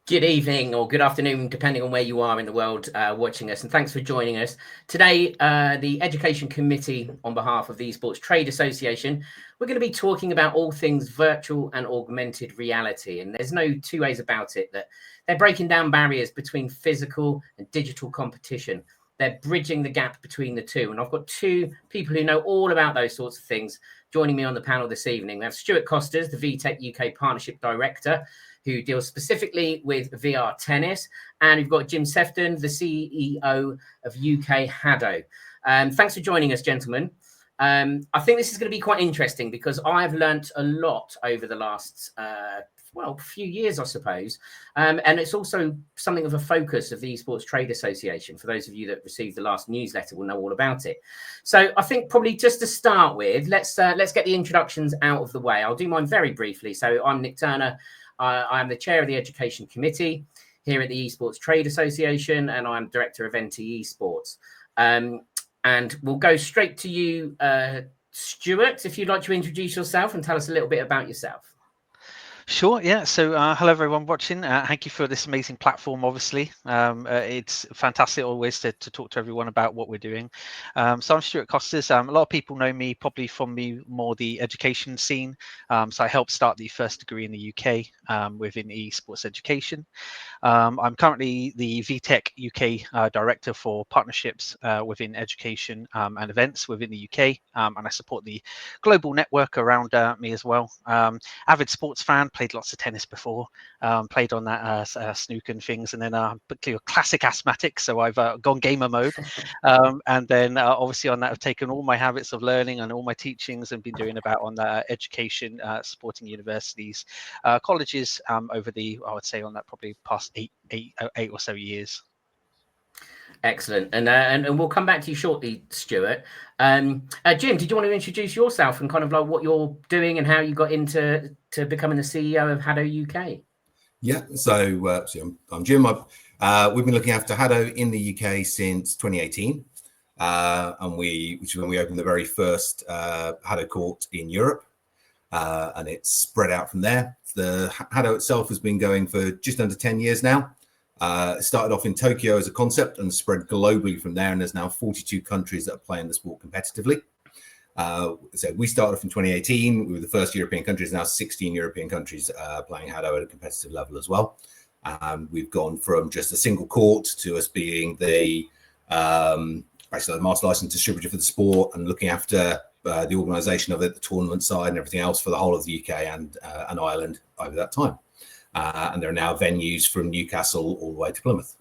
Good evening or good afternoon, depending on where you are in the world watching us. And thanks for joining us. Today, the Education Committee, on behalf of the Esports Trade Association, we're going to be talking about all things virtual and augmented reality. And there's no two ways about it that they're breaking down barriers between physical and digital competition. They're bridging the gap between the two. And I've got two people who know all about those sorts of things joining me on the panel this evening. We have Stuart Costers, the VTech UK Partnership Director, who deals specifically with VR tennis. And we've got Jim Sephton, the CEO of UK HADO. Thanks for joining us, gentlemen. I think this is going to be quite interesting because I've learnt a lot over the last, few years, I suppose. And it's also something of a focus of the Esports Trade Association. For those of you that received the last newsletter will know all about it. So I think probably just to start with, let's get the introductions out of the way. I'll do mine very briefly. So I'm Nik Turner. I'm the chair of the Education Committee here at the Esports Trade Association, and I'm director of ntesports. And we'll go straight to you, Stuart, if you'd like to introduce yourself and tell us a little bit about yourself. Sure, yeah. So hello everyone watching. Thank you for this amazing platform, obviously. It's fantastic always to talk to everyone about what we're doing. So I'm Stuart Costers. A lot of people know me probably from the education scene. So I helped start the first degree in the UK within esports education. I'm currently the VTech UK Director for Partnerships within education and events within the UK. And I support the global network around me as well. Avid sports fan. Played lots of tennis before, played on that snooker and things, and then a classic asthmatic, so I've gone gamer mode, and then obviously on that I've taken all my habits of learning and all my teachings and been doing about on the education, supporting universities, colleges over the, I would say on that probably past eight or so years. Excellent. And we'll come back to you shortly, Stuart. Jim, did you want to introduce yourself and kind of like what you're doing and how you got into becoming the CEO of HADO UK? Yeah, so I'm Jim. We've been looking after HADO in the UK since 2018, which is when we opened the very first HADO court in Europe, and it's spread out from there. The HADO itself has been going for just under 10 years now. It started off in Tokyo as a concept and spread globally from there, and there's now 42 countries that are playing the sport competitively. So we started off in 2018. We were the first European countries. Now 16 European countries playing HADO at a competitive level as well. We've gone from just a single court to us being the master license distributor for the sport and looking after the organisation of it, the tournament side and everything else for the whole of the UK and Ireland over that time. And there are now venues from Newcastle all the way to Plymouth.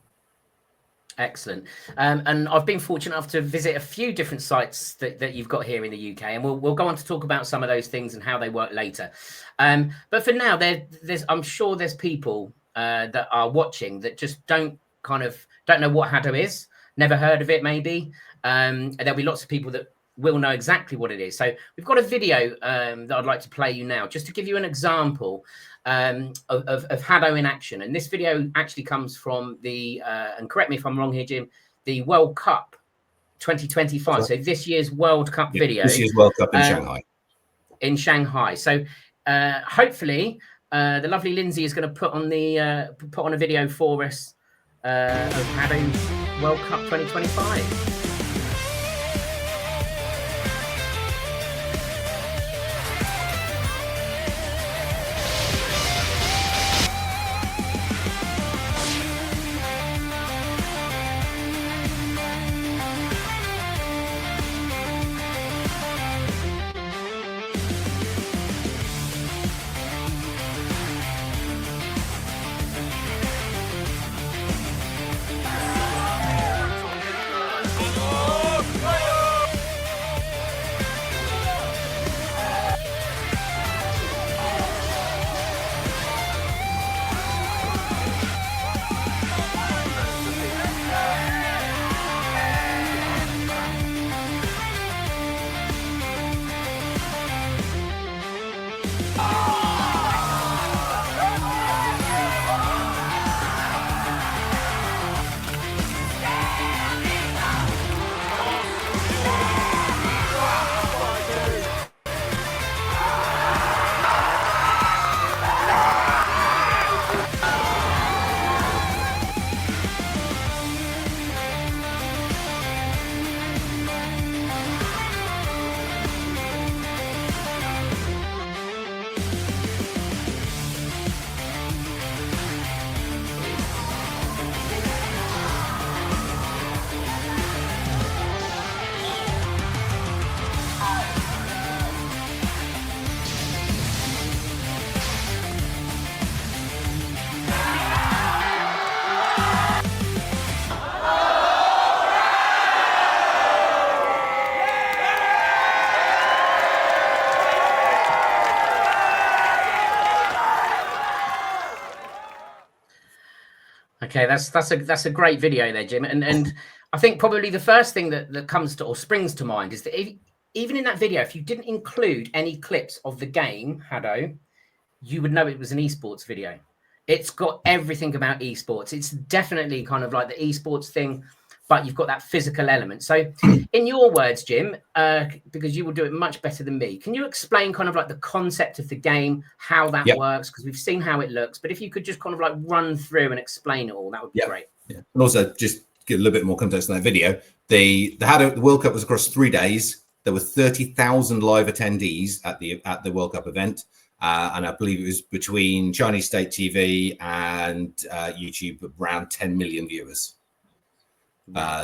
Excellent. And I've been fortunate enough to visit a few different sites that you've got here in the UK, and we'll go on to talk about some of those things and how they work later. But for now, I'm sure there's people that are watching that just don't know what HADO is, never heard of it maybe. And there'll be lots of people that will know exactly what it is. So we've got a video that I'd like to play you now, just to give you an example of HADO in action. And this video actually comes from the, and correct me if I'm wrong here, Jim, the World Cup 2025. So this year's World Cup video. This year's World Cup in Shanghai. In Shanghai. So hopefully the lovely Lindsay is going to put on a video for us of HADO's World Cup 2025. Okay, that's a great video there, Jim. And I think probably the first thing that comes to or springs to mind is that even in that video, if you didn't include any clips of the game HADO, you would know it was an esports video. It's got everything about esports. It's definitely kind of like the esports thing, but you've got that physical element. So in your words, Jim, because you will do it much better than me, can you explain kind of like the concept of the game, how that works? Because we've seen how it looks, but if you could just kind of like run through and explain it all, that would be great. Yeah. And also just give a little bit more context on that video. The HADO, the World Cup was across 3 days. There were 30,000 live attendees at the World Cup event. And I believe it was between Chinese state TV and YouTube, around 10 million viewers.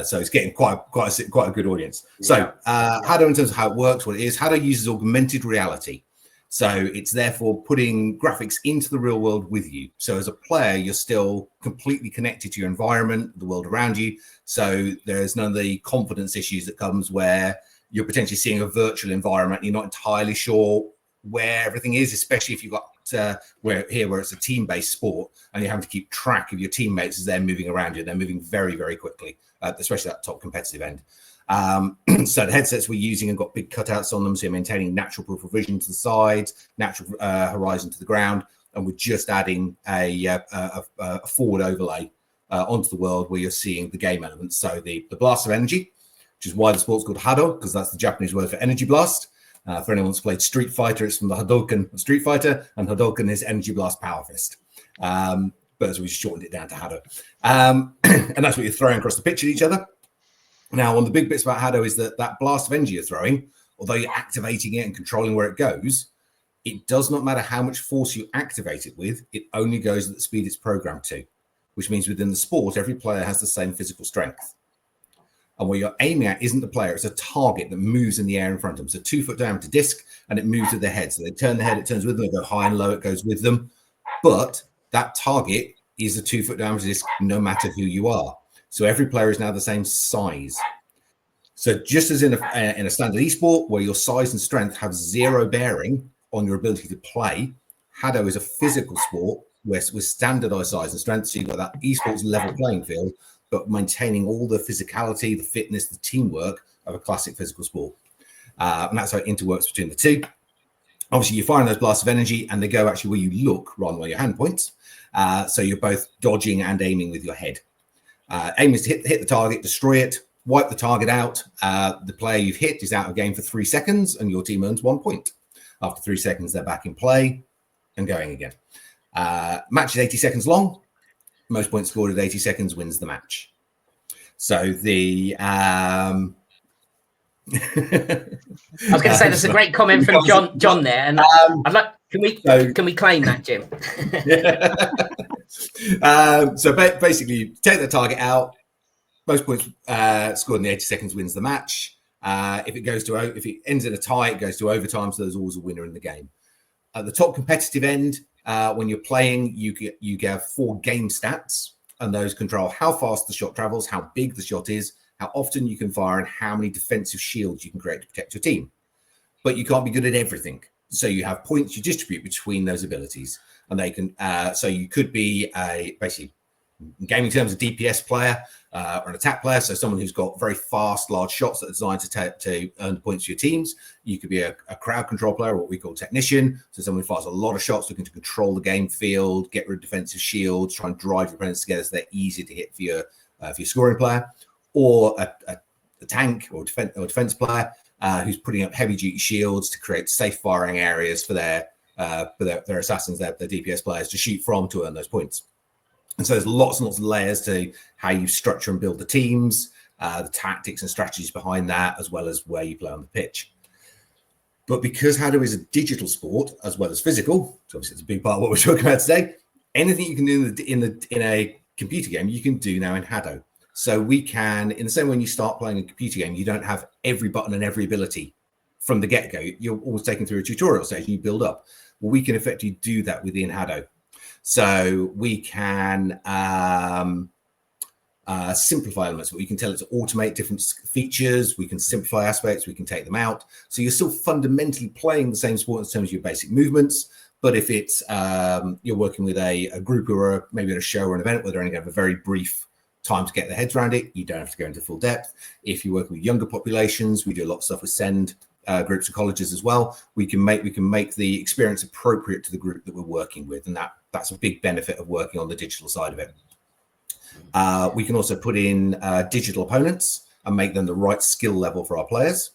So it's getting quite a good audience. So HADO, in terms of how it works, what it is, HADO uses augmented reality. So it's therefore putting graphics into the real world with you. So as a player, you're still completely connected to your environment, the world around you. So there's none of the confidence issues that comes where you're potentially seeing a virtual environment. You're not entirely sure where everything is, especially if you've got where it's a team-based sport and you're having to keep track of your teammates as they're moving around you. They're moving very, very quickly, especially that top competitive end. So the headsets we're using have got big cutouts on them, so you're maintaining natural peripheral vision to the sides, natural horizon to the ground, and we're just adding a forward overlay onto the world where you're seeing the game elements. So the blast of energy, which is why the sport's called HADO, because that's the Japanese word for energy blast. For anyone who's played Street Fighter, it's from the Hadouken of Street Fighter, and Hadouken is Energy Blast Power Fist. But as we shortened it down to HADO. And that's what you're throwing across the pitch at each other. Now, one of the big bits about HADO is that blast of energy you're throwing, although you're activating it and controlling where it goes, it does not matter how much force you activate it with, it only goes at the speed it's programmed to, which means within the sport, every player has the same physical strength. And what you're aiming at isn't the player, it's a target that moves in the air in front of them. It's a 2-foot diameter disc and it moves with their head. So they turn the head, it turns with them, they go high and low, it goes with them. But that target is a 2-foot diameter disc no matter who you are. So every player is now the same size. So just as in a standard esport where your size and strength have zero bearing on your ability to play, HADO is a physical sport with standardized size and strength. So you've got that esports level playing field, but maintaining all the physicality, the fitness, the teamwork of a classic physical sport. And that's how it interworks between the two. Obviously, you're firing those blasts of energy and they go actually where you look rather than where your hand points. So you're both dodging and aiming with your head. Aim is to hit the target, destroy it, wipe the target out. The player you've hit is out of game for 3 seconds and your team earns 1 point. After 3 seconds, they're back in play and going again. Match is 80 seconds long. Most points scored at 80 seconds wins the match. So the I was going to say that's a great comment from John there, and I'd like can we claim that, Jim? So basically, you take the target out. Most points scored in the 80 seconds wins the match. If it ends in a tie, it goes to overtime. So there's always a winner in the game. At the top competitive end, when you're playing, you get 4 game stats, and those control how fast the shot travels, how big the shot is, how often you can fire, and how many defensive shields you can create to protect your team. But you can't be good at everything. So you have points you distribute between those abilities, and they can. So you could be basically, in gaming terms, a DPS player or an attack player. So someone who's got very fast, large shots that are designed to earn points for your teams. You could be a crowd control player, what we call technician. So someone who fires a lot of shots, looking to control the game field, get rid of defensive shields, try and drive your opponents together so they're easy to hit for your scoring player. Or a tank or defense player who's putting up heavy duty shields to create safe firing areas for their assassins, their DPS players to shoot from to earn those points. And so there's lots and lots of layers to how you structure and build the teams, the tactics and strategies behind that, as well as where you play on the pitch. But because HADO is a digital sport as well as physical, so obviously it's a big part of what we're talking about today, anything you can do in a computer game, you can do now in HADO. So we can, in the same way when you start playing a computer game, you don't have every button and every ability from the get-go. You're always taken through a tutorial stage and you build up. Well, we can effectively do that within HADO. So we can simplify elements. We can tell it to automate different features. We can simplify aspects. We can take them out. So you're still fundamentally playing the same sport in terms of your basic movements, But if it's you're working with a group who are maybe at a show or an event where they're only going to have a very brief time to get their heads around it, you don't have to go into full depth. If you're working with younger populations, we do a lot of stuff with SEND groups and colleges as well. We can make the experience appropriate to the group that we're working with, and that's a big benefit of working on the digital side of it. We can also put in digital opponents and make them the right skill level for our players.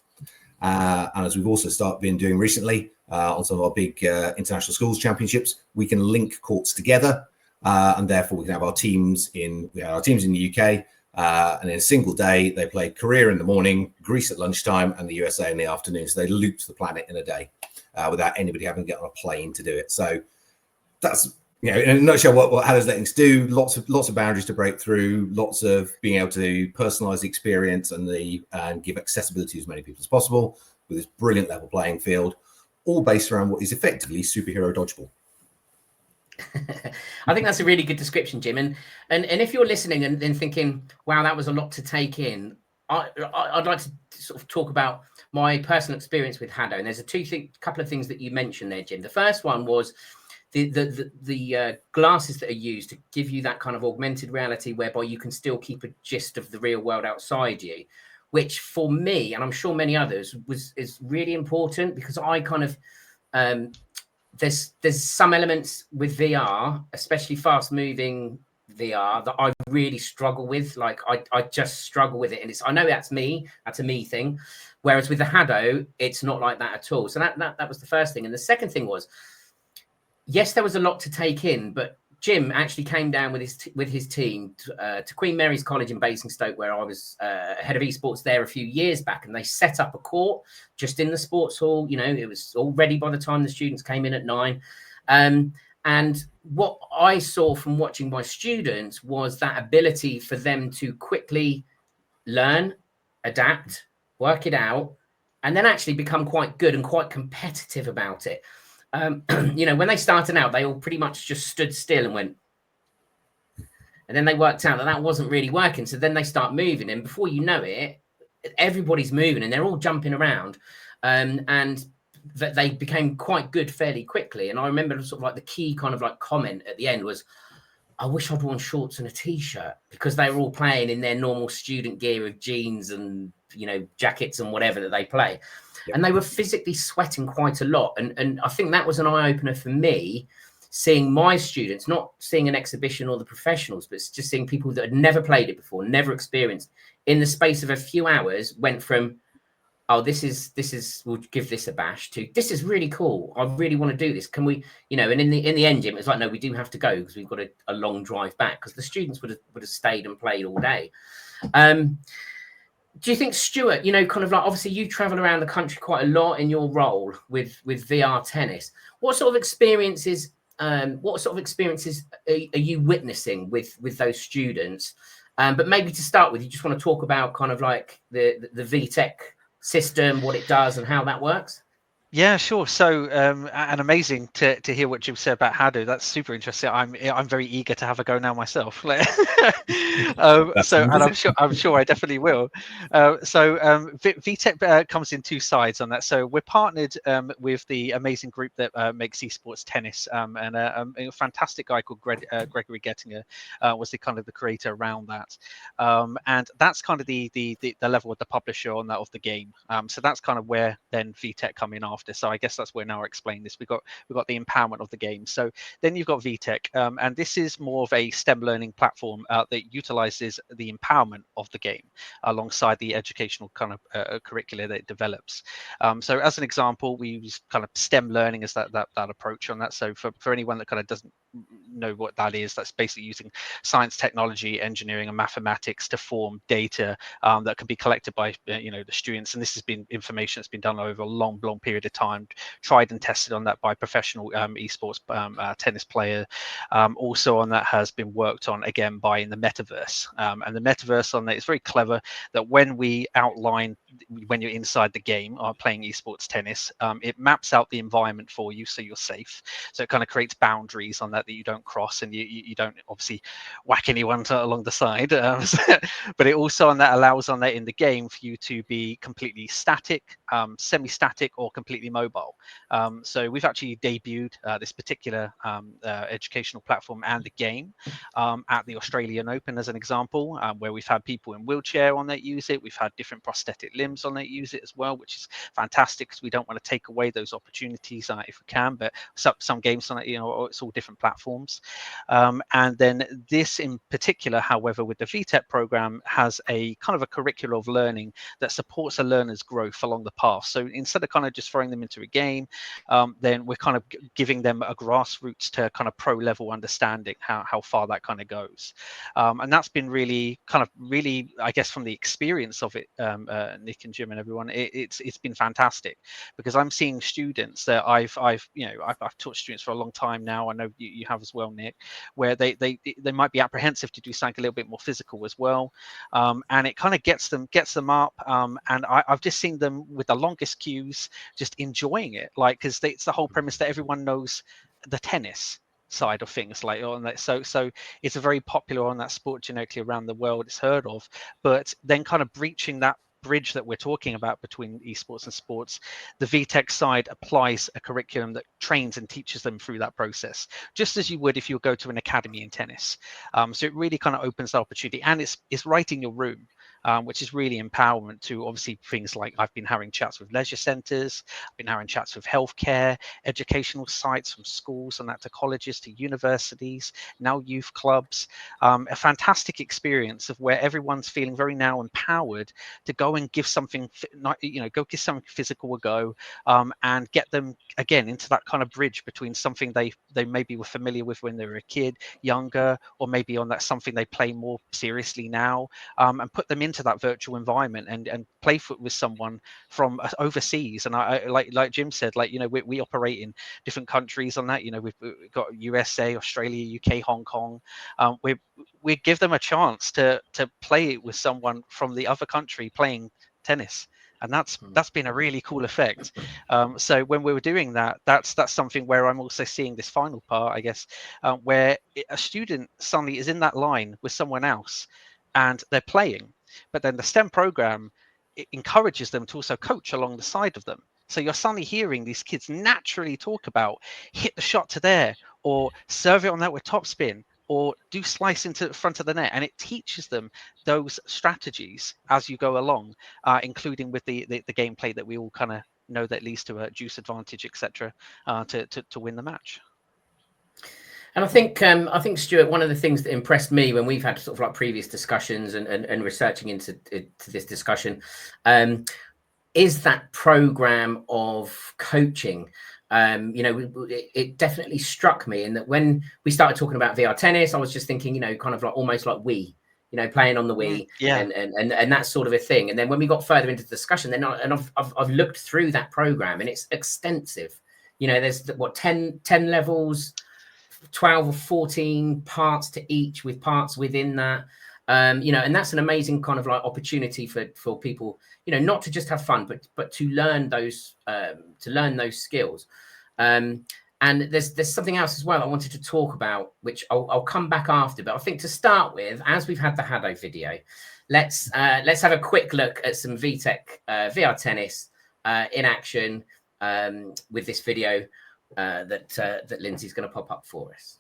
And as we've also been doing recently on some of our big international schools championships, we can link courts together, and therefore we can have our teams in the UK, and in a single day they play Korea in the morning, Greece at lunchtime, and the USA in the afternoon. So they looped the planet in a day without anybody having to get on a plane to do it. So that's, in a nutshell, what HADO's lettings do. Lots of boundaries to break through, lots of being able to personalize the experience and give accessibility to as many people as possible with this brilliant level playing field, all based around what is effectively superhero dodgeball. I think that's a really good description, Jim. And if you're listening and thinking, wow, that was a lot to take in, I'd like to sort of talk about my personal experience with HADO. And there's a couple of things that you mentioned there, Jim. The first one was the glasses that are used to give you that kind of augmented reality whereby you can still keep a gist of the real world outside you, which for me, and I'm sure many others, is really important, because I kind of there's some elements with VR, especially fast moving VR, that I really struggle with. Like I just struggle with it, and I know that's a me thing. Whereas with the HADO, it's not like that at all. So that was the first thing. And the second thing was, yes, there was a lot to take in, but Jim actually came down with his team to Queen Mary's College in Basingstoke, where I was head of esports there a few years back, and they set up a court just in the sports hall. It was all ready by the time the students came in at 9. And what I saw from watching my students was that ability for them to quickly learn, adapt, work it out, and then actually become quite good and quite competitive about it. When they started out, they all pretty much just stood still and went, and then they worked out that wasn't really working. So then they start moving, and before you know it, everybody's moving and they're all jumping around, and that they became quite good fairly quickly. And I remember sort of like the key kind of like comment at the end was, I wish I'd worn shorts and a t-shirt, because they were all playing in their normal student gear of jeans and, jackets and whatever that they play. Yep. And they were physically sweating quite a lot. And I think that was an eye-opener for me, seeing my students, not seeing an exhibition or the professionals, but just seeing people that had never played it before, never experienced, in the space of a few hours, went from, oh, this is, we'll give this a bash, to this is really cool. I really want to do this. Can we, and in the end, Jim, it's like, no, we do have to go because we've got a long drive back, because the students would have stayed and played all day. Do you think, Stuart, kind of like, obviously you travel around the country quite a lot in your role with VR tennis. What sort of experiences are you witnessing with those students? But maybe to start with, you just want to talk about kind of like the VTech system, what it does and how that works? Yeah, sure. So, and amazing to hear what Jim said about HADO. That's super interesting. I'm very eager to have a go now myself. So, and I'm sure I definitely will. VTech comes in two sides on that. So we're partnered with the amazing group that makes esports tennis, and a fantastic guy called Gregory Gettinger was the kind of the creator around that. And that's kind of the level of the publisher on that of the game. So that's kind of where then VTech come in after. So I guess that's where now I explain this. We've got the empowerment of the game. So then you've got VTech, and this is more of a STEM learning platform that utilizes the empowerment of the game alongside the educational kind of curricula that it develops. So as an example, we use kind of STEM learning as that approach on that. So for anyone that kind of doesn't know what that is, that's basically using science, technology, engineering, and mathematics to form data that can be collected by the students. And this has been information that's been done over a long period of time, tried and tested on that by professional esports tennis player. Also on that has been worked on again by in the metaverse, and the metaverse on that is very clever, that when we outline when you're inside the game or playing esports tennis, it maps out the environment for you so you're safe. So it kind of creates boundaries on that you don't cross, and you don't obviously whack anyone along the side. But it also on that allows on that in the game for you to be completely static, semi-static, or completely mobile. So we've actually debuted this particular educational platform and the game at the Australian Open as an example, where we've had people in wheelchair on that use it. We've had different prosthetic limbs on that use it as well, which is fantastic because we don't want to take away those opportunities if we can. But some games on it, it's all different platforms. And then this in particular, however, with the VTech program, has a kind of a curriculum of learning that supports a learner's growth along the path. So instead of kind of just throwing them into a game, then we're kind of giving them a grassroots to kind of pro level understanding how far that kind of goes. And that's been really I guess from the experience of it, Nick and Jim and everyone, it's been fantastic, because I'm seeing students that I've taught students for a long time now. I know you have as well, Nick, where they might be apprehensive to do something a little bit more physical as well, and it kind of gets them up, and I've just seen them with the longest queues just enjoying it, like, because it's the whole premise that everyone knows the tennis side of things, like on that, so it's a very popular on that sport genetically around the world, it's heard of, but then kind of breaching that bridge that we're talking about between esports and sports, the VTech side applies a curriculum that trains and teaches them through that process, just as you would if you go to an academy in tennis. So it really kind of opens the opportunity, and it's right in your room, which is really empowerment to obviously things like I've been having chats with leisure centres, I've been having chats with healthcare, educational sites from schools and that to colleges to universities, now youth clubs, a fantastic experience of where everyone's feeling very now empowered to go and give something, go give something physical a go, and get them again into that kind of bridge between something they maybe were familiar with when they were a kid, younger, or maybe on that something they play more seriously now, and put them into that virtual environment and play foot with someone from overseas. And I like Jim said, like, we operate in different countries on that. We've got USA, Australia, UK, Hong Kong. We give them a chance to play with someone from the other country playing tennis, and that's been a really cool effect. So when we were doing that, that's something where I'm also seeing this final part, I guess, where a student suddenly is in that line with someone else and they're playing, but then the STEM program, it encourages them to also coach along the side of them. So you're suddenly hearing these kids naturally talk about hit the shot to there, or serve it on that with topspin, or do slice into the front of the net, and it teaches them those strategies as you go along, including with the gameplay that we all kind of know that leads to a juice advantage, etc., to win the match. And I think Stuart, one of the things that impressed me when we've had sort of like previous discussions and researching into this discussion, is that program of coaching. It definitely struck me in that when we started talking about VR tennis, I was just thinking, kind of like almost like Wii, playing on the Wii, and that sort of a thing. And then when we got further into the discussion, then I've looked through that program, and it's extensive. There's 10 levels, 12 or 14 parts to each, with parts within that. And that's an amazing kind of like opportunity for people, not to just have fun, but to learn those skills. And there's something else as well I wanted to talk about, which I'll come back after. But I think to start with, as we've had the HADO video, let's have a quick look at some VTech VR tennis in action with this video that Lindsay's going to pop up for us.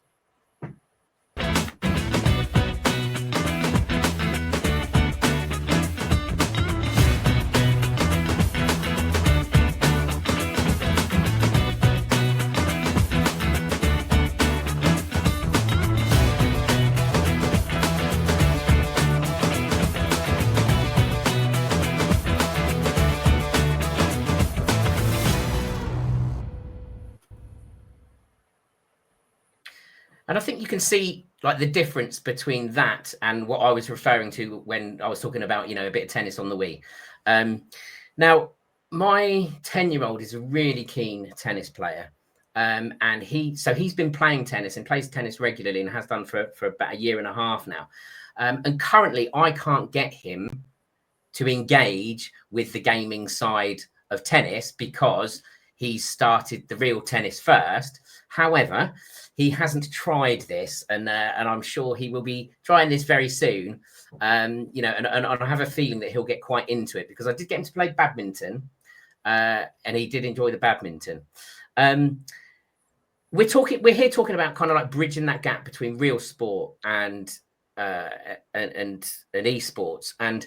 And I think you can see like the difference between that and what I was referring to when I was talking about, a bit of tennis on the Wii. Now, my 10-year-old is a really keen tennis player. And he's been playing tennis and plays tennis regularly and has done for about a year and a half now. And currently I can't get him to engage with the gaming side of tennis because he started the real tennis first. However, he hasn't tried this, and I'm sure he will be trying this very soon. You know, and I have a feeling that he'll get quite into it, because I did get him to play badminton, and he did enjoy the badminton. We're here talking about kind of like bridging that gap between real sport and esports. And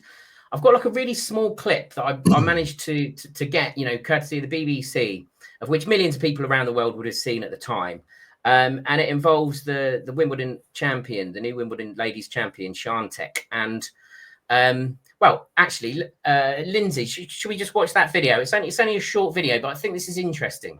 I've got like a really small clip that I managed to get, you know, courtesy of the BBC, of which millions of people around the world would have seen at the time. And it involves the Wimbledon champion, the new Wimbledon ladies champion, Swiatek. And well, actually, Lindsay, should we just watch that video? It's only a short video, but I think this is interesting.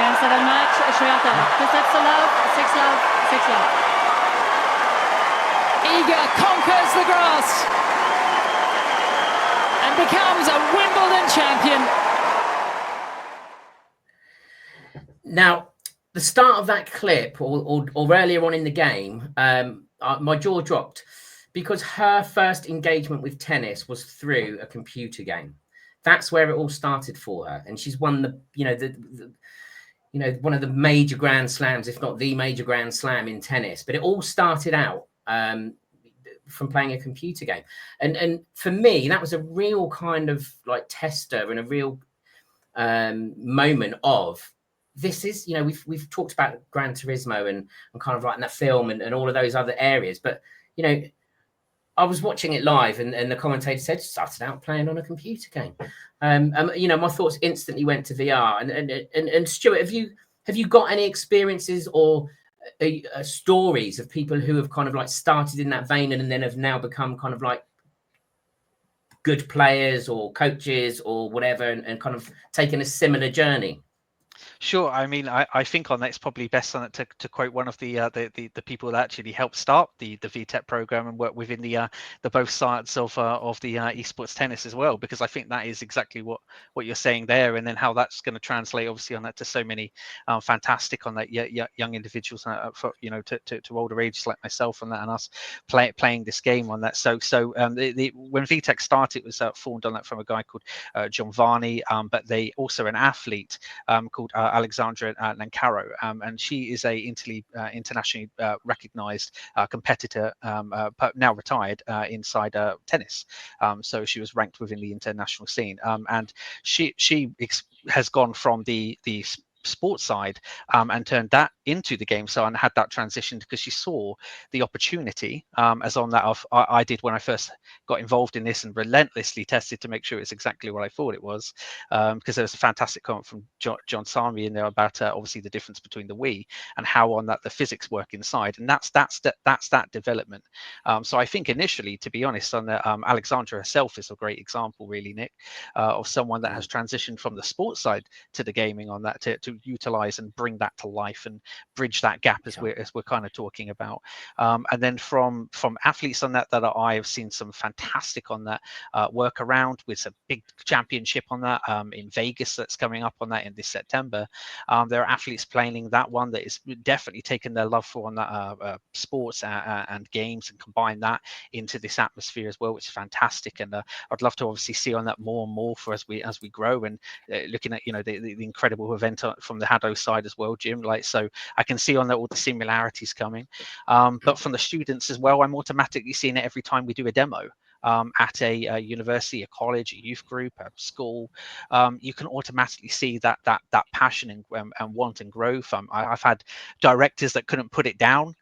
Against the match, Swiatek. Two sets to love, 6-love, 6-love. Iga conquers the grass and becomes a Wimbledon champion. Now, the start of that clip, or earlier on in the game, my jaw dropped, because her first engagement with tennis was through a computer game. That's where it all started for her, and she's won the one of the major Grand Slams, if not the major Grand Slam in tennis. But it all started out from playing a computer game, and for me, that was a real kind of like tester and a real moment of, this is, you know, we've talked about Gran Turismo and kind of like in that film and all of those other areas, but you know, I was watching it live, and the commentator said started out playing on a computer game. You know, my thoughts instantly went to VR. And Stuart, have you got any experiences or stories of people who have kind of like started in that vein and then have now become kind of like good players or coaches or whatever, and kind of taken a similar journey? Sure. I mean, I think on that, it's probably best on it to quote one of the people that actually helped start the VTech program and work within the both sides of the esports tennis as well, because I think that is exactly what you're saying there, and then how that's going to translate obviously on that to so many fantastic on that young individuals for, you know, to older ages like myself and that, and us playing this game on that. So when VTech started, it was formed on that from a guy called John Varney, but they also an athlete called Alexandra Nancaro, and she is a internationally recognized competitor, now retired, inside tennis. So she was ranked within the international scene, and she has gone from the sports side and turned that into the game side and had that transition because she saw the opportunity, as on that of I did when I first got involved in this and relentlessly tested to make sure it's exactly what I thought it was, because there was a fantastic comment from John Sami in there about obviously the difference between the Wii and how on that the physics work inside, and that's that development. So I think initially, to be honest, on the Alexandra herself is a great example, really, Nick, of someone that has transitioned from the sports side to the gaming on that to utilize and bring that to life and bridge that gap as we're kind of talking about. And then from athletes on that I have seen some fantastic on that work around with some big championship on that in Vegas that's coming up on that in this September. There are athletes playing that one that is definitely taking their love for on that sports and games and combine that into this atmosphere as well, which is fantastic. And I'd love to obviously see on that more and more for as we grow, and looking at, you know, the incredible event from the HADO side as well, Jim. Like, so I can see on that all the similarities coming, but from the students as well, I'm automatically seeing it every time we do a demo. At a university, a college, a youth group, a school, you can automatically see that passion and want and growth. I've had directors that couldn't put it down,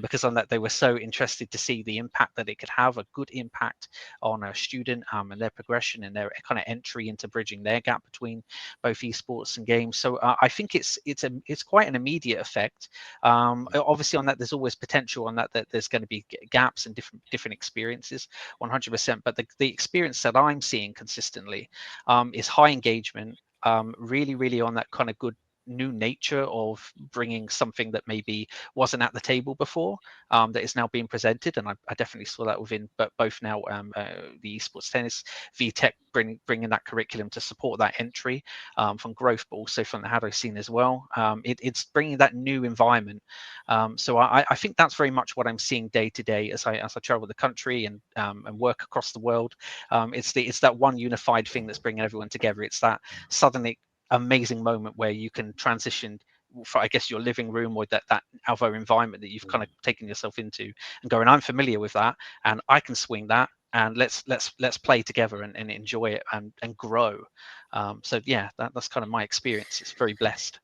because on that they were so interested to see the impact that it could have, a good impact on a student and their progression and their kind of entry into bridging their gap between both esports and games. So I think it's quite an immediate effect. Obviously on that there's always potential on that there's going to be gaps and different experiences, 100%. But the experience that I'm seeing consistently is high engagement, really on that kind of good new nature of bringing something that maybe wasn't at the table before, that is now being presented. And I definitely saw that within both now the esports tennis, VTech bringing that curriculum to support that entry from growth, but also from the HADO scene as well. It's bringing that new environment. So I think that's very much what I'm seeing day to day as I travel the country and work across the world. It's that one unified thing that's bringing everyone together. It's that suddenly amazing moment where you can transition for, I guess, your living room or that other environment that you've kind of taken yourself into, and going, I'm familiar with that and I can swing that, and let's play together and enjoy it and grow. So yeah, that's kind of my experience. It's very blessed.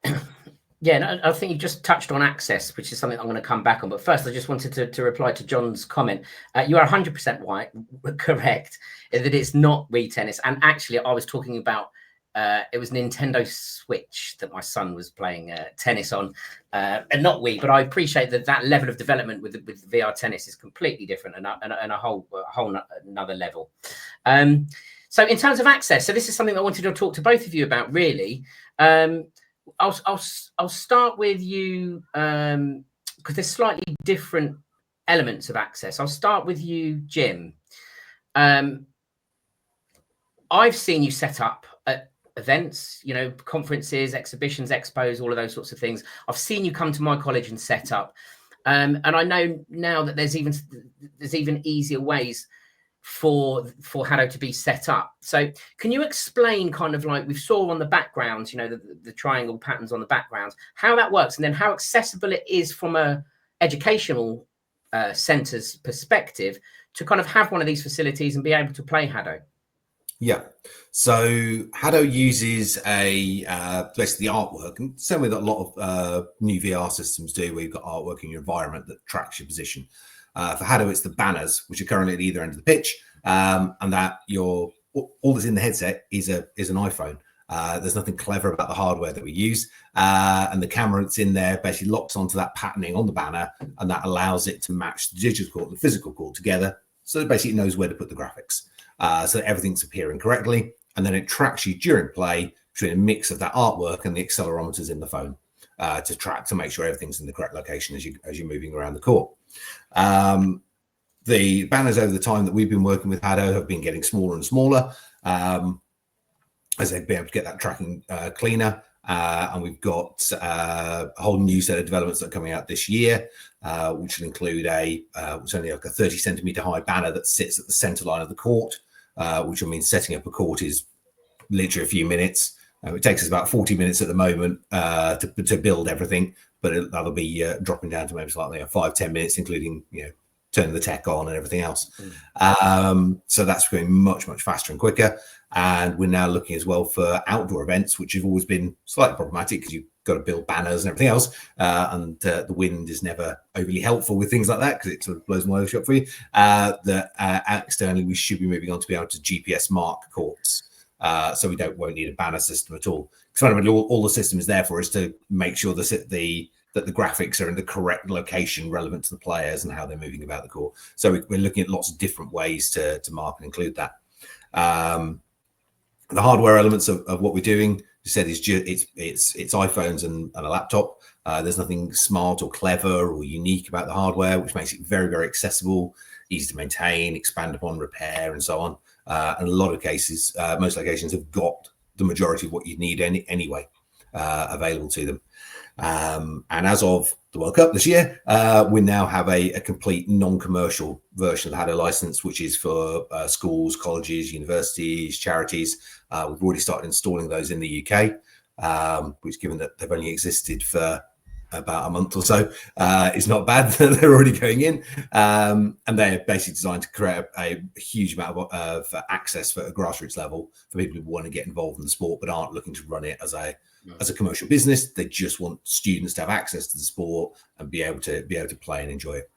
Yeah, no, I think you just touched on access, which is something I'm going to come back on. But first, I just wanted to reply to John's comment. You are 100% correct that it's not Wii tennis. And actually, I was talking about it was Nintendo Switch that my son was playing tennis on, and not Wii. But I appreciate that level of development with VR tennis is completely different and a whole another level. So in terms of access, so this is something I wanted to talk to both of you about, really. I'll start with you because there's slightly different elements of access. I'll start with you, Jim. I've seen you set up at events, conferences, exhibitions, expos, all of those sorts of things. I've seen you come to my college and set up, and I know now that there's even easier ways for HADO to be set up. So can you explain kind of like we saw on the backgrounds, the triangle patterns on the backgrounds, how that works, and then how accessible it is from a educational centre's perspective to kind of have one of these facilities and be able to play HADO? Yeah, so HADO uses basically the artwork, and same way that a lot of new VR systems do, where you've got artwork in your environment that tracks your position. For HADO, it's the banners, which are currently at either end of the pitch, and that all that's in the headset is an iPhone. There's nothing clever about the hardware that we use, and the camera that's in there basically locks onto that patterning on the banner, and that allows it to match the digital court and the physical court together, so it basically knows where to put the graphics, so that everything's appearing correctly, and then it tracks you during play between a mix of that artwork and the accelerometers in the phone to make sure everything's in the correct location as you're moving around the court. The banners over the time that we've been working with HADO have been getting smaller and smaller as they've been able to get that tracking cleaner, and we've got a whole new set of developments that are coming out this year, which will include it's only like a 30 centimeter high banner that sits at the center line of the court, which will mean setting up a court is literally a few minutes. It takes us about 40 minutes at the moment to build everything, but that'll be dropping down to maybe slightly 5-10 minutes, including turning the tech on and everything else. So that's going much faster and quicker. And we're now looking as well for outdoor events, which have always been slightly problematic because you've got to build banners and everything else, and the wind is never overly helpful with things like that because it sort of blows my nose up for you. Externally, we should be moving on to be able to GPS mark courts. So we won't need a banner system at all. Because fundamentally, all the system is there for is to make sure that the graphics are in the correct location relevant to the players and how they're moving about the court. So we're looking at lots of different ways to mark and include that. The hardware elements of what we're doing, you said, it's iPhones and a laptop. There's nothing smart or clever or unique about the hardware, which makes it very accessible, easy to maintain, expand upon, repair, and so on. And a lot of cases, most locations have got the majority of what you need anyway available to them. And as of the World Cup this year, we now have a complete non-commercial version of the HADO license, which is for schools, colleges, universities, charities. We've already started installing those in the UK, which, given that they've only existed for about a month or so, is not bad that they're already going in. And they're basically designed to create a huge amount of access for a grassroots level for people who want to get involved in the sport but aren't looking to run it as a commercial business. They just want students to have access to the sport and be able to play and enjoy it.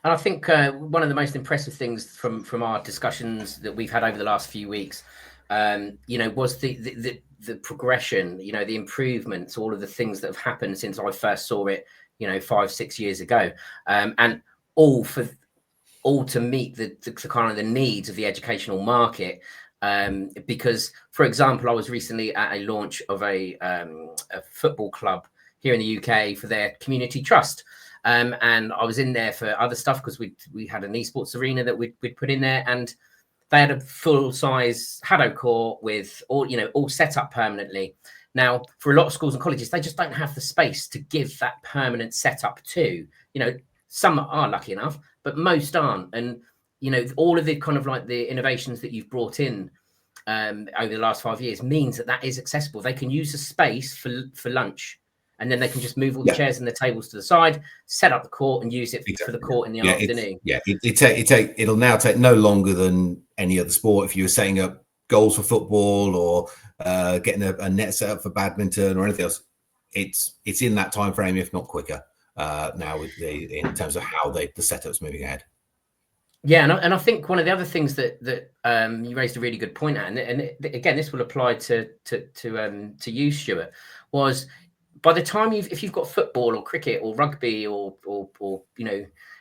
And I think one of the most impressive things from our discussions that we've had over the last few weeks, was the progression, the improvements, all of the things that have happened since I first saw it, 5-6 years ago, and all to meet the kind of the needs of the educational market. Because, for example, I was recently at a launch of a football club here in the UK for their community trust. And I was in there for other stuff because we had an esports arena that we'd put in there, and they had a full-size HADO court with all set up permanently. Now, for a lot of schools and colleges, they just don't have the space to give that permanent setup to. Some are lucky enough, but most aren't. And all of the kind of like the innovations that you've brought in over the last 5 years means that is accessible. They can use the space for lunch, and then they can just move all the chairs and the tables to the side, set up the court, and use it for the court in the afternoon. It'll now take no longer than any other sport. If you were setting up goals for football or getting a net set up for badminton or anything else, it's in that time frame, if not quicker. Now in terms of how the setup's moving ahead. Yeah, and I think one of the other things that you raised a really good point at, and again, this will apply to you, Stuart, was by the time if you've got football or cricket or rugby or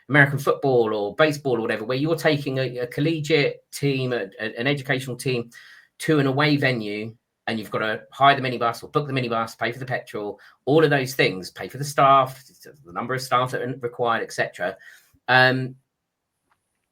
American football or baseball or whatever, where you're taking a collegiate team, an educational team to an away venue, and you've got to hire the minibus or book the minibus, pay for the petrol, all of those things, pay for the staff, the number of staff that are required, etc.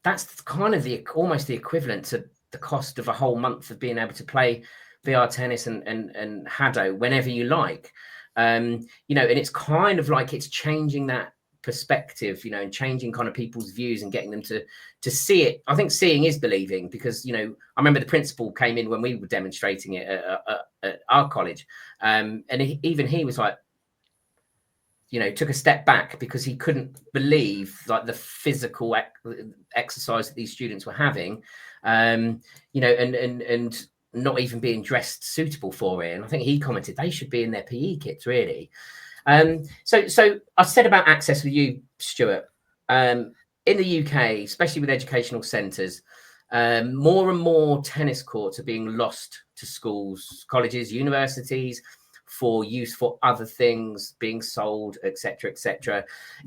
That's kind of almost the equivalent to the cost of a whole month of being able to play VR tennis and HADO whenever you like. And it's kind of like it's changing that perspective, and changing kind of people's views and getting them to see it. I think seeing is believing, because I remember the principal came in when we were demonstrating it at our college, and even he was like, took a step back because he couldn't believe like the physical exercise that these students were having, and not even being dressed suitable for it. And I think he commented they should be in their PE kits, really. So I said about access with you, Stuart. In the UK, especially with educational centres, more and more tennis courts are being lost to schools, colleges, universities, for use for other things, being sold, etc., etc.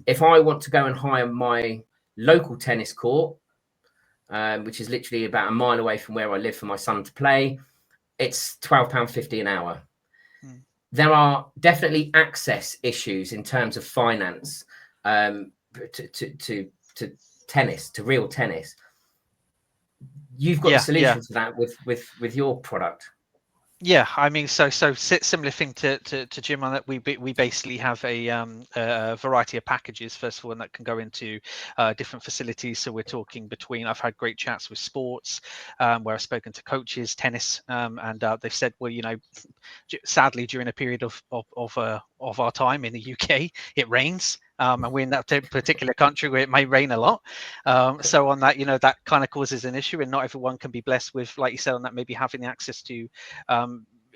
If I want to go and hire my local tennis court, which is literally about a mile away from where I live for my son to play, it's £12.50 an hour. There are definitely access issues in terms of finance to tennis, to real tennis. You've got a solution to that with your product. Yeah, I mean, so similar thing to Jim on that. We basically have a variety of packages, first of all, and that can go into different facilities. So we're talking between. I've had great chats with sports, where I've spoken to coaches, tennis, and they've said, well, sadly during a period of our time in the UK, it rains. And we're in that particular country where it may rain a lot. So on that, that kind of causes an issue, and not everyone can be blessed with, like you said, on that, maybe having the access to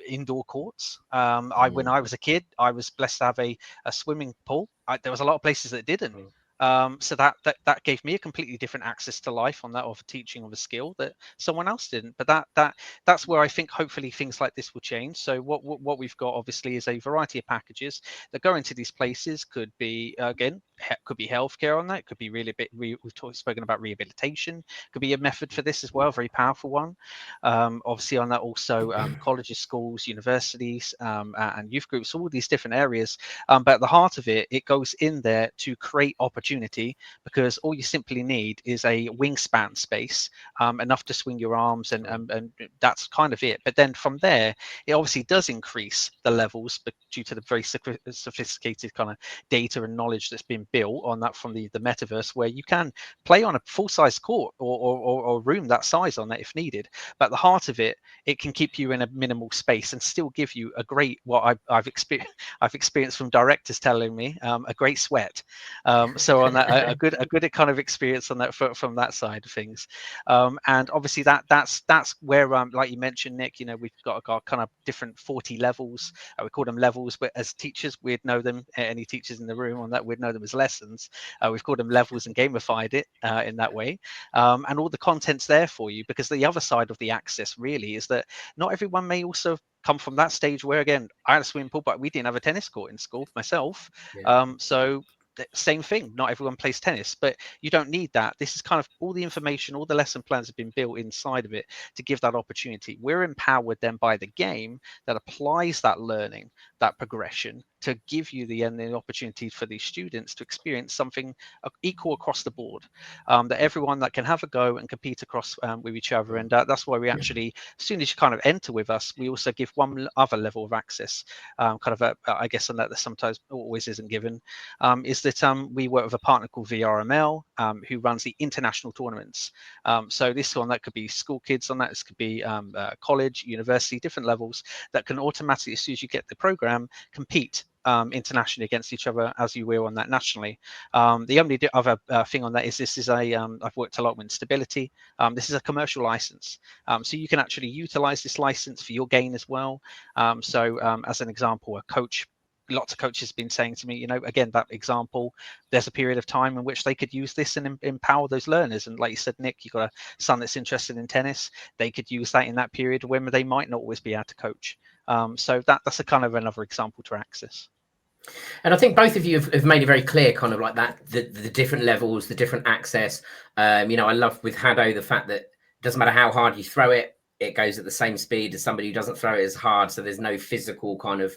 indoor courts. When I was a kid, I was blessed to have a swimming pool. There was a lot of places that didn't. So that gave me a completely different access to life on that, of teaching of a skill that someone else didn't. But that's where I think hopefully things like this will change. So what we've got obviously is a variety of packages that go into these places. Could be could be healthcare on that. It could be we've spoken about rehabilitation. Could be a method for this as well, a very powerful one. Obviously on that also colleges, schools, universities, and youth groups, all these different areas. But at the heart of it, it goes in there to create opportunity, because all you simply need is a wingspan space, enough to swing your arms, and that's kind of it. But then from there, it obviously does increase the levels, but due to the very sophisticated kind of data and knowledge that's been built on that from the metaverse, where you can play on a full-size court or room that size on that if needed. But at the heart of it, it can keep you in a minimal space and still give you a great, what I've experienced from directors telling me, a great sweat. So on that, a good kind of experience on that from that side of things. And obviously that's where, like you mentioned, Nick, we've got kind of different 40 levels. We call them levels, but as teachers, we'd know them. Any teachers in the room on that, we'd know them as lessons. We've called them levels and gamified it in that way. And all the content's there for you, because the other side of the access really is that not everyone may also come from that stage where, again, I had a swimming pool, but we didn't have a tennis court in school myself. So same thing. Not everyone plays tennis, but you don't need that. This is kind of all the information, all the lesson plans have been built inside of it to give that opportunity. We're empowered then by the game that applies that learning, that progression, to give you the opportunity for these students to experience something equal across the board, that everyone that can have a go and compete across with each other. And that's why we actually, as soon as you kind of enter with us, we also give one other level of access, I guess, and that sometimes always isn't given, is that we work with a partner called VRML, who runs the international tournaments. So this one, that could be school kids on that, this could be college, university, different levels that can automatically, as soon as you get the program, compete internationally against each other as you will on that nationally. The only other thing on that is this is I've worked a lot with stability. This is a commercial license, so you can actually utilize this license for your gain as well. As an example, a coach, lots of coaches have been saying to me, again, that example, there's a period of time in which they could use this and empower those learners. And like you said, Nick, you've got a son that's interested in tennis. They could use that in that period when they might not always be able to coach. So that's a kind of another example to access. And I think both of you have made it very clear, kind of like that, the different levels, the different access. I love with HADO the fact that it doesn't matter how hard you throw it, it goes at the same speed as somebody who doesn't throw it as hard. So there's no physical kind of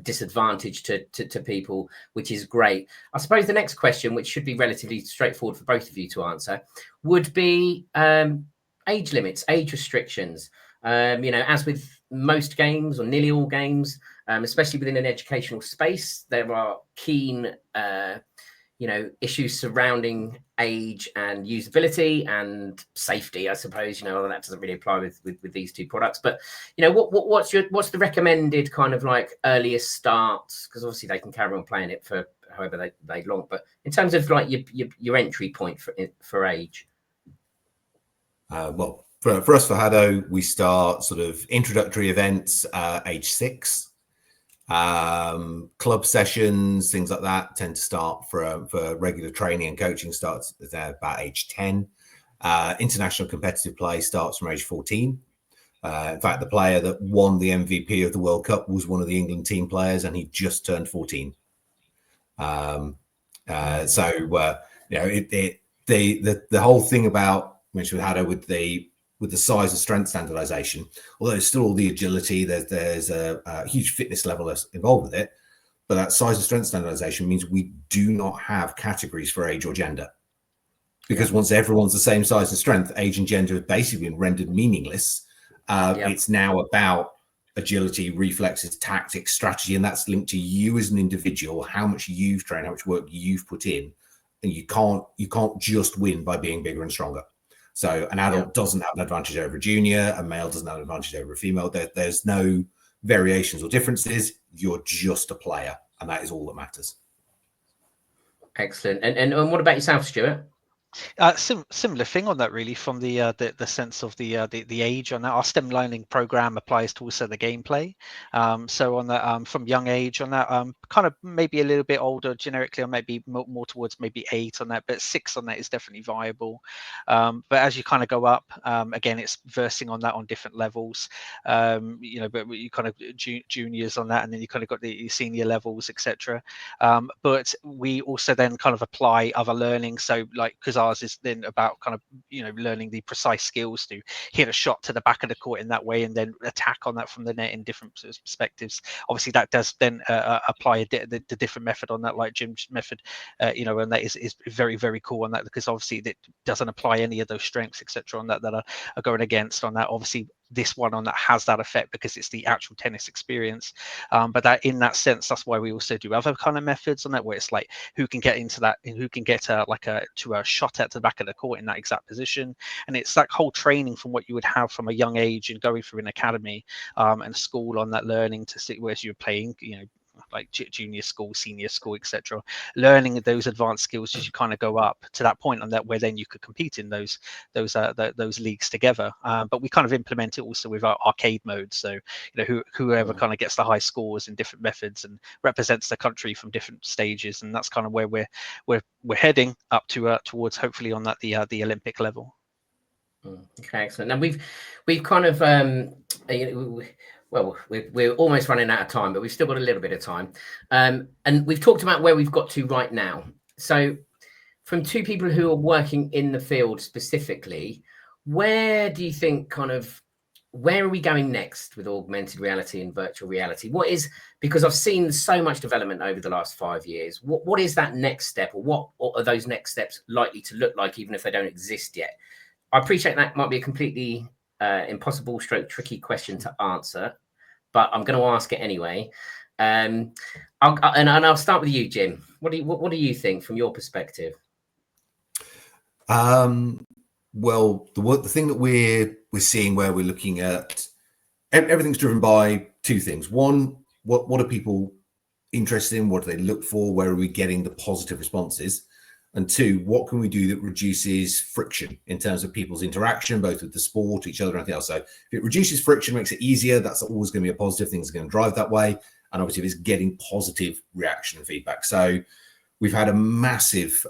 disadvantage to people, which is great. I suppose the next question, which should be relatively straightforward for both of you to answer, would be age limits, age restrictions. As with most games or nearly all games, especially within an educational space, there are keen issues surrounding age and usability and safety, I suppose. That doesn't really apply with these two products, but what's the recommended kind of like earliest start? Because obviously they can carry on playing it for however they long, but in terms of like your entry point for age. Well, for us, for HADO, we start sort of introductory events age 6. Club sessions, things like that, tend to start for regular training and coaching starts there about age 10. International competitive play starts from age 14. In fact, the player that won the MVP of the World Cup was one of the England team players, and he just turned 14. The whole thing about which we had with the size and strength standardization, although there's still all the agility, there's a huge fitness level involved with it, but that size and strength standardization means we do not have categories for age or gender, because once everyone's the same size and strength, age and gender have basically been rendered meaningless. It's now about agility, reflexes, tactics, strategy, and that's linked to you as an individual, how much you've trained, how much work you've put in, and you can't just win by being bigger and stronger. So an adult doesn't have an advantage over a junior, a male doesn't have an advantage over a female. There's no variations or differences. You're just a player, and that is all that matters. Excellent. And what about yourself, Stuart? Similar thing on that, really, from the sense of the age on that. Our STEM learning program applies to also the gameplay. So on that, from young age on that, kind of maybe a little bit older generically, or maybe more towards maybe 8 on that, but 6 on that is definitely viable. But as you kind of go up, again, it's versing on that on different levels. But you kind of juniors on that, and then you kind of got the senior levels, etc. But we also then kind of apply other learning. So like, because ours is then about kind of learning the precise skills to hit a shot to the back of the court in that way, and then attack on that from the net in different perspectives. Obviously that does then apply the different method on that, like Jim's method, and that is very, very cool on that, because obviously it doesn't apply any of those strengths, etc., on that are going against on that. Obviously this one on that has that effect because it's the actual tennis experience, but that in that sense, that's why we also do other kind of methods on that, where it's like who can get into that and who can get to a shot at the back of the court in that exact position. And it's that whole training from what you would have from a young age and going through an academy and school on that, learning to see where you're playing, like junior school, senior school, etc., learning those advanced skills as you kind of go up to that point on that, where then you could compete in those leagues together. But we kind of implement it also with our arcade mode. So whoever kind of gets the high scores in different methods and represents the country from different stages, and that's kind of where we're heading up to towards, hopefully, on that the Olympic level. Okay, excellent. And we've kind of Well, we're almost running out of time, but we've still got a little bit of time. And we've talked about where we've got to right now. So from two people who are working in the field specifically, where do you think where are we going next with augmented reality and virtual reality? Because I've seen so much development over the last 5 years. What is that next step, or what are those next steps likely to look like, even if they don't exist yet? I appreciate that might be a completely impossible stroke tricky question to answer, but I'm going to ask it anyway. I'll start with you, Jim. What do you think from your perspective? Well, the thing that we're seeing, where we're looking at, everything's driven by two things. One, what are people interested in? What do they look for? Where are we getting the positive responses? And two, what can we do that reduces friction in terms of people's interaction, both with the sport, each other, and anything else? So if it reduces friction, makes it easier, that's always going to be a positive. Things are going to drive that way. And obviously, if it's getting positive reaction and feedback. So we've had a massive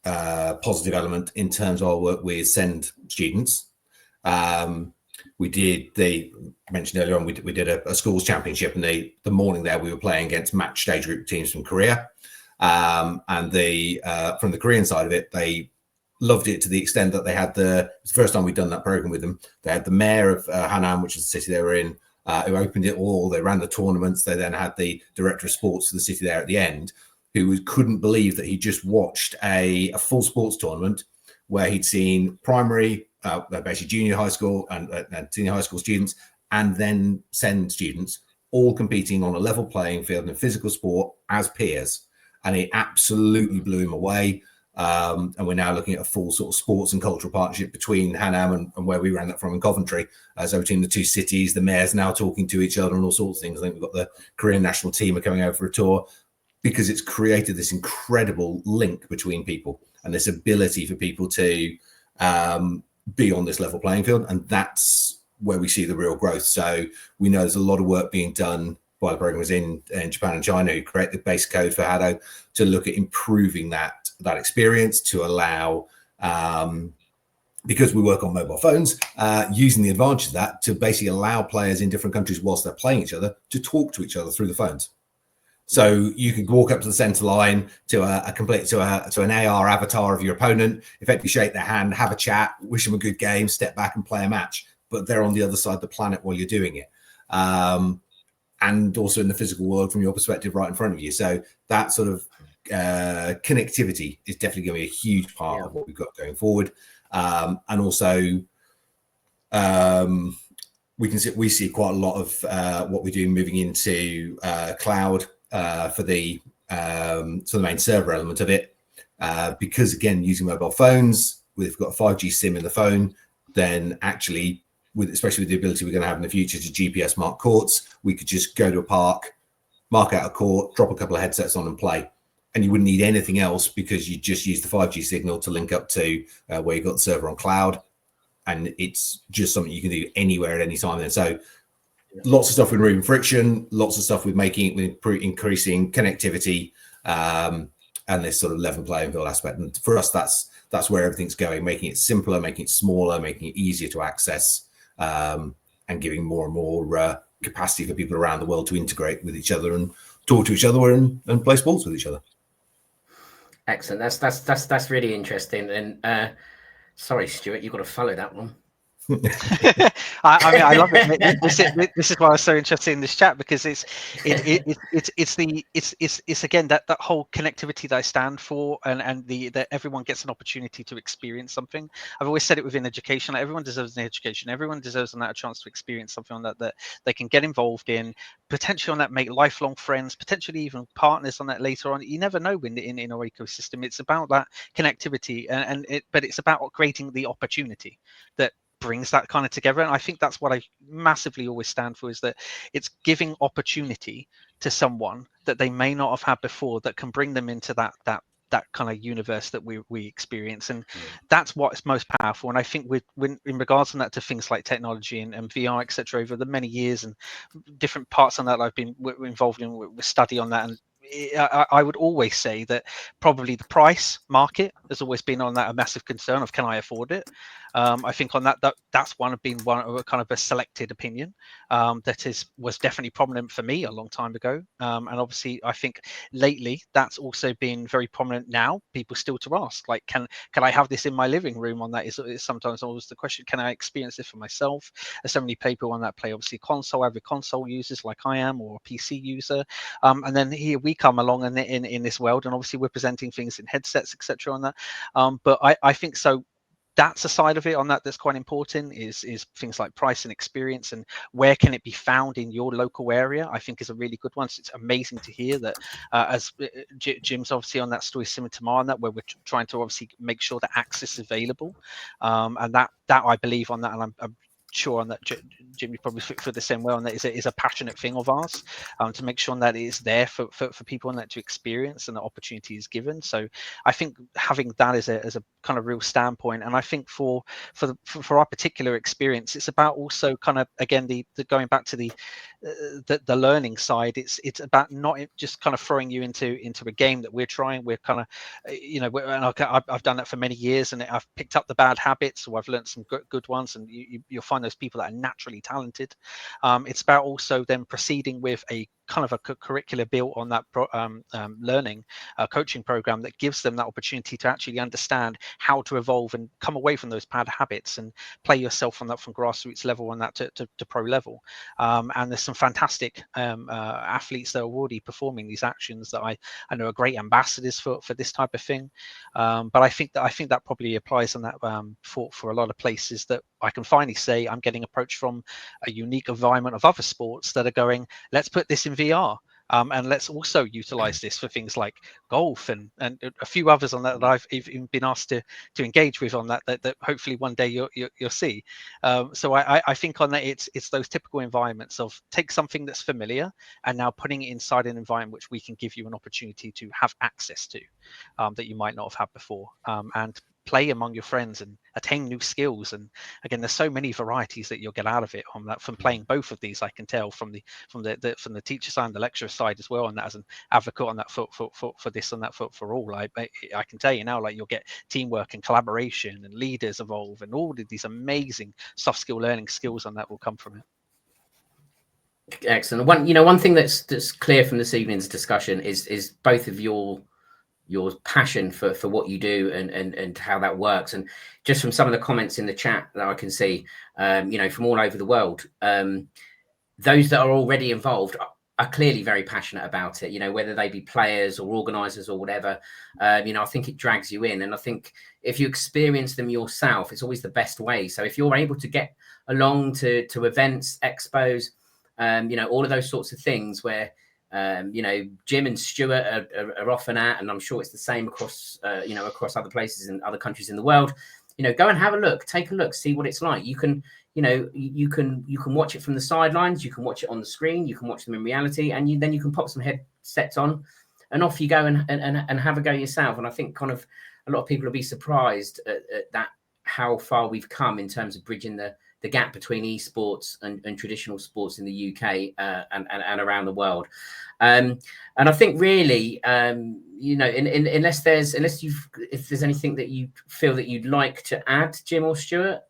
positive element in terms of our work with SEND students. They mentioned earlier on, we did a schools championship, and the morning there we were playing against match stage group teams from Korea. And from the Korean side of it, they loved it to the extent that they had it's the first time we'd done that program with them. They had the mayor of Hanam, which is the city they were in, who opened it all. They ran the tournaments. They then had the director of sports for the city there at the end, who couldn't believe that he just watched a full sports tournament where he'd seen primary, basically junior high school and senior high school students, and then SEND students all competing on a level playing field in a physical sport as peers. And it absolutely blew him away. And we're now looking at a full sort of sports and cultural partnership between Hanam and where we ran that from in Coventry. So between the two cities, the mayors now talking to each other and all sorts of things. I think we've got the Korean national team are coming over for a tour, because it's created this incredible link between people and this ability for people to be on this level playing field. And that's where we see the real growth. So we know there's a lot of work being done by the programmers in Japan and China who create the base code for HADO to look at improving that experience, to allow, because we work on mobile phones, using the advantage of that to basically allow players in different countries whilst they're playing each other to talk to each other through the phones. So you could walk up to the center line to an AR avatar of your opponent, effectively shake their hand, have a chat, wish them a good game, step back and play a match. But they're on the other side of the planet while you're doing it. And also in the physical world from your perspective right in front of you. So that sort of connectivity is definitely going to be a huge part of what we've got going forward. And also we see quite a lot of what we do moving into cloud for the main server element of it, because again, using mobile phones, we've got a 5G SIM in the phone, then actually especially with the ability we're going to have in the future to GPS mark courts, we could just go to a park, mark out a court, drop a couple of headsets on and play. And you wouldn't need anything else, because you just use the 5G signal to link up to where you've got the server on cloud. And it's just something you can do anywhere at any time. And so lots of stuff with removing friction, lots of stuff with increasing connectivity, and this sort of level playing field aspect. And for us, that's where everything's going, making it simpler, making it smaller, making it easier to access, and giving more and more capacity for people around the world to integrate with each other and talk to each other and play sports with each other. Excellent. That's really interesting. And sorry, Stuart, you've got to follow that one. I love it. This is why I was so interested in this chat, because it's again that whole connectivity that I stand for, and that everyone gets an opportunity to experience something. I've always said it within education, like everyone deserves an education, everyone deserves a chance to experience something on that they can get involved in, potentially on that make lifelong friends, potentially even partners on that later on. You never know in our ecosystem. It's about that connectivity, but it's about creating the opportunity that brings that kind of together. And I think that's what I massively always stand for, is that it's giving opportunity to someone that they may not have had before, that can bring them into that kind of universe that we experience. And that's what's most powerful. And I think when in regards to that, to things like technology and VR, etc., over the many years and different parts on that I've been involved in with study on that, and I would always say that probably the price market has always been on that a massive concern of, can I afford it? I think on that's one of a kind of a selected opinion that was definitely prominent for me a long time ago, and obviously I think lately that's also been very prominent now. People still to ask, like, can I have this in my living room? On that is sometimes always the question, can I experience this for myself? There's so many people on that play obviously console, avid console users like I am, or a PC user, and then here we come along in this world, and obviously we're presenting things in headsets, etc. on that, but I think so. That's a side of it on that's quite important, is things like price and experience, and where can it be found in your local area, I think is a really good one. So it's amazing to hear that as Jim's obviously on that story similar to mine, that where we're trying to obviously make sure that access is available, and that I believe on that, and I'm sure on that Jim, you probably feel the same way on that, is a passionate thing of ours, to make sure that it is there for people on that to experience, and the opportunity is given. So I think having that as a kind of real standpoint, and I think for our particular experience, it's about also kind of, again, the going back to the learning side. It's about not just kind of throwing you into a game that we're kind of, and I've done that for many years, and I've picked up the bad habits, or I've learned some good ones, and you'll find those people that are naturally talented. It's about also then proceeding with a kind of a curricular built on that learning coaching program that gives them that opportunity to actually understand how to evolve and come away from those bad habits and play yourself on that from grassroots level on that to pro level. And there's some fantastic athletes that are already performing these actions that I know are great ambassadors for this type of thing. But I think that probably applies on that for a lot of places that I can finally say I'm getting approached from a unique environment of other sports that are going, let's put this in VR. And let's also utilize this for things like golf and a few others on that I've even been asked to engage with on that hopefully one day you'll see. So I think on that it's those typical environments of take something that's familiar and now putting it inside an environment which we can give you an opportunity to have access to, that you might not have had before, and play among your friends and attain new skills. And again, there's so many varieties that you'll get out of it on that from playing both of these. I can tell from the teacher side and the lecturer side as well, and that as an advocate on that for this and that for all. I can tell you now, like, you'll get teamwork and collaboration and leaders evolve, and all of these amazing soft skill learning skills on that will come from it. Excellent. One thing that's clear from this evening's discussion is both of your passion for what you do and how that works. And just from some of the comments in the chat that I can see, from all over the world, those that are already involved are clearly very passionate about it, whether they be players or organizers or whatever. I think it drags you in. And I think if you experience them yourself, it's always the best way. So if you're able to get along to events, expos, all of those sorts of things where, Jim and Stuart are often at, and I'm sure it's the same across other places in other countries in the world. Go and have a look, take a look, see what it's like. You can watch it from the sidelines, you can watch it on the screen, you can watch them in reality, and then you can pop some headsets on, and off you go and have a go yourself. And I think kind of a lot of people will be surprised at that, how far we've come in terms of bridging the gap between esports and traditional sports in the UK and around the world. And I think really, if there's anything that you feel that you'd like to add, Jim or Stuart,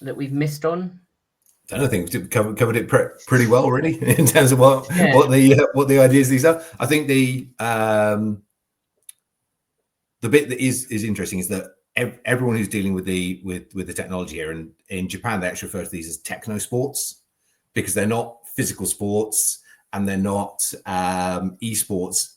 that we've missed on. I don't think we've covered it pretty well already in terms of what the ideas these are. I think the bit that is interesting is that everyone who's dealing with the technology here, and in Japan they actually refer to these as techno sports, because they're not physical sports and they're not esports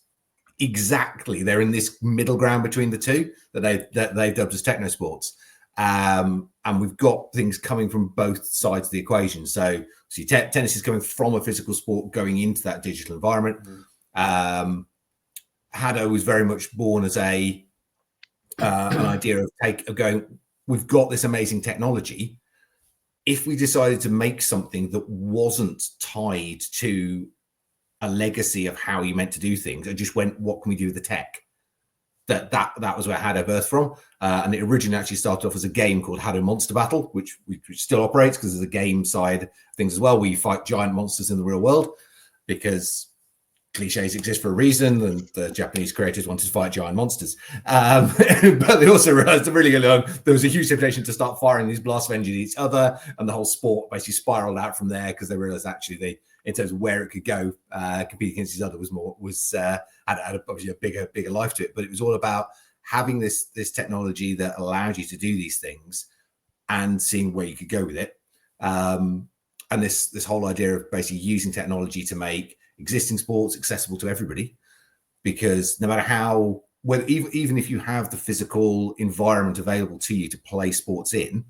exactly. They're in this middle ground between the two that they've dubbed as techno sports. And we've got things coming from both sides of the equation. So see, tennis is coming from a physical sport going into that digital environment. HADO was very much born as an idea of going, we've got this amazing technology. If we decided to make something that wasn't tied to a legacy of how you meant to do things, and just went, what can we do with the tech? That was where HADO birthed from. And it originally actually started off as a game called HADO Monster Battle, which still operates because there's a game side of things as well, where you fight giant monsters in the real world. Because cliches exist for a reason, and the Japanese creators wanted to fight giant monsters. But they also realized that really there was a huge temptation to start firing these blast engines at each other, and the whole sport basically spiraled out from there because they realized actually in terms of where it could go, competing against each other had obviously a bigger life to it. But it was all about having this technology that allowed you to do these things and seeing where you could go with it. And this whole idea of basically using technology to make existing sports accessible to everybody, because no matter even if you have the physical environment available to you to play sports in,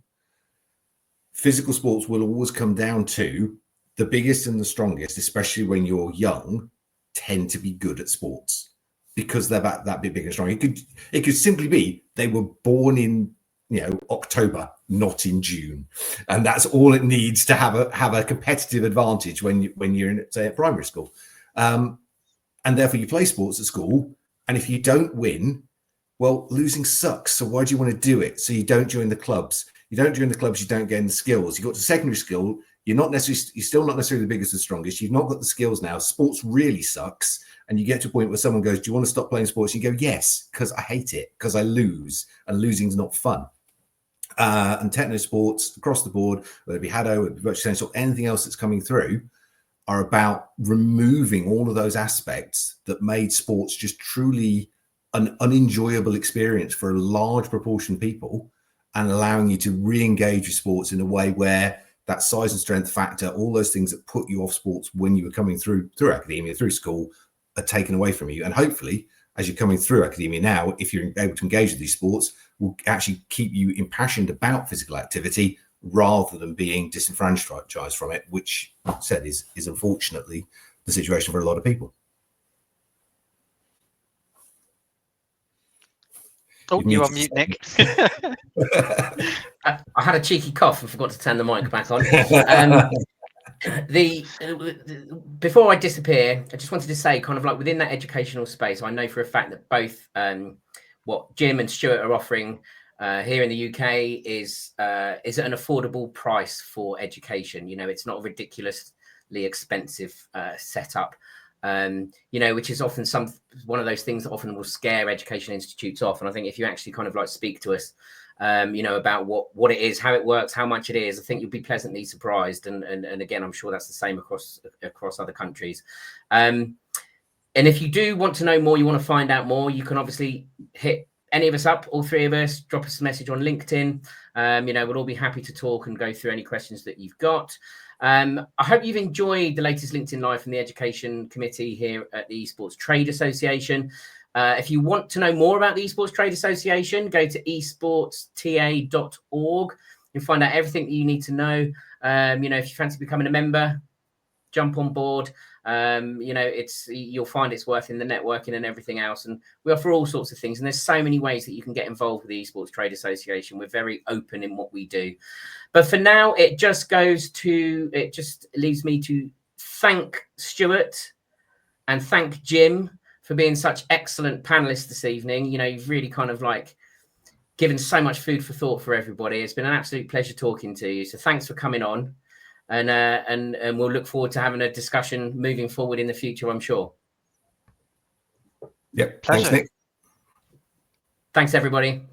physical sports will always come down to the biggest and the strongest, especially when you're young, tend to be good at sports because they're that bit bigger and strong. It could simply be they were born in October, not in June, and that's all it needs to have a competitive advantage when you're in, say, at primary school, and therefore you play sports at school, and if you don't win, well, losing sucks. So why do you want to do it? So you don't join the clubs. You don't gain the skills. You got to secondary school, you're still not necessarily the biggest and strongest. You've not got the skills now. Sports really sucks. And you get to a point where someone goes, do you want to stop playing sports? You go, yes, because I hate it, because I lose, and losing's not fun. And techno sports across the board, whether it be HADO, whether it be virtual sense, or anything else that's coming through, are about removing all of those aspects that made sports just truly an unenjoyable experience for a large proportion of people, and allowing you to re-engage with sports in a way where that size and strength factor, all those things that put you off sports when you were coming through academia, through school, are taken away from you. And hopefully, as you're coming through academia now, if you're able to engage with these sports, will actually keep you impassioned about physical activity rather than being disenfranchised from it, which, like I said, is unfortunately the situation for a lot of people. Oh, you're on mute, Nick. I had a cheeky cough and forgot to turn the mic back on. Before I disappear, I just wanted to say, kind of like within that educational space, I know for a fact that both what Jim and Stuart are offering here in the UK is at an affordable price for education. It's not a ridiculously expensive setup. Which is often one of those things that often will scare education institutes off. And I think if you actually kind of like speak to us, about what it is, how it works, how much it is, I think you'll be pleasantly surprised. And again, I'm sure that's the same across other countries. And if you do want to know more, you want to find out more, you can obviously hit any of us up, all three of us, drop us a message on LinkedIn. We'll all be happy to talk and go through any questions that you've got. I hope you've enjoyed the latest LinkedIn Live from the Education Committee here at the Esports Trade Association. If you want to know more about the Esports Trade Association, go to esportsta.org. You'll find out everything that you need to know. If you fancy becoming a member, jump on board. You'll find it's worth in the networking and everything else. And we offer all sorts of things. And there's so many ways that you can get involved with the Esports Trade Association. We're very open in what we do. But for now, it just leaves me to thank Stuart and thank Jim for being such excellent panelists this evening. You've really kind of like given so much food for thought for everybody. It's been an absolute pleasure talking to you. So thanks for coming on. And we'll look forward to having a discussion moving forward in the future, I'm sure. Yep. Thanks, Nick. Thanks, everybody.